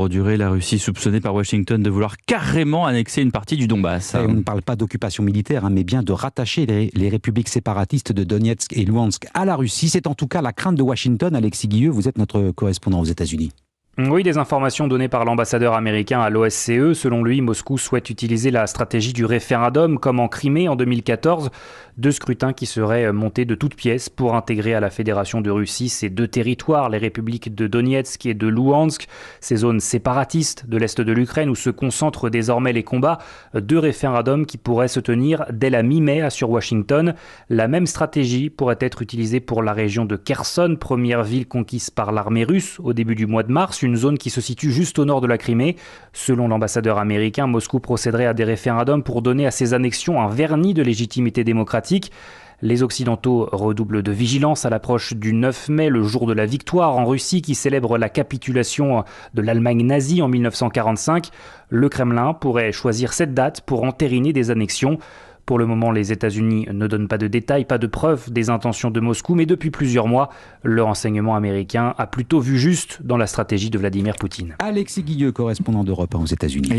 Durée, la Russie soupçonnée par Washington de vouloir carrément annexer une partie du Donbass. On ne parle pas d'occupation militaire, mais bien de rattacher les républiques séparatistes de Donetsk et Luhansk à la Russie. C'est en tout cas la crainte de Washington. Alexis Guilleux, vous êtes notre correspondant aux États-Unis. Oui, des informations données par l'ambassadeur américain à l'OSCE. Selon lui, Moscou souhaite utiliser la stratégie du référendum comme en Crimée en 2014. Deux scrutins qui seraient montés de toutes pièces pour intégrer à la Fédération de Russie ces deux territoires, les républiques de Donetsk et de Luhansk, ces zones séparatistes de l'est de l'Ukraine où se concentrent désormais les combats. Deux référendums qui pourraient se tenir dès la mi-mai sur Washington. La même stratégie pourrait être utilisée pour la région de Kherson, première ville conquise par l'armée russe au début du mois de mars, une zone qui se situe juste au nord de la Crimée. Selon l'ambassadeur américain, Moscou procéderait à des référendums pour donner à ces annexions un vernis de légitimité démocratique. Les Occidentaux redoublent de vigilance à l'approche du 9 mai, le jour de la victoire en Russie qui célèbre la capitulation de l'Allemagne nazie en 1945. Le Kremlin pourrait choisir cette date pour entériner des annexions. Pour le moment, les États-Unis ne donnent pas de détails, pas de preuves des intentions de Moscou, mais depuis plusieurs mois, le renseignement américain a plutôt vu juste dans la stratégie de Vladimir Poutine. Alexis Guilleux, correspondant d'Europe 1 aux États-Unis.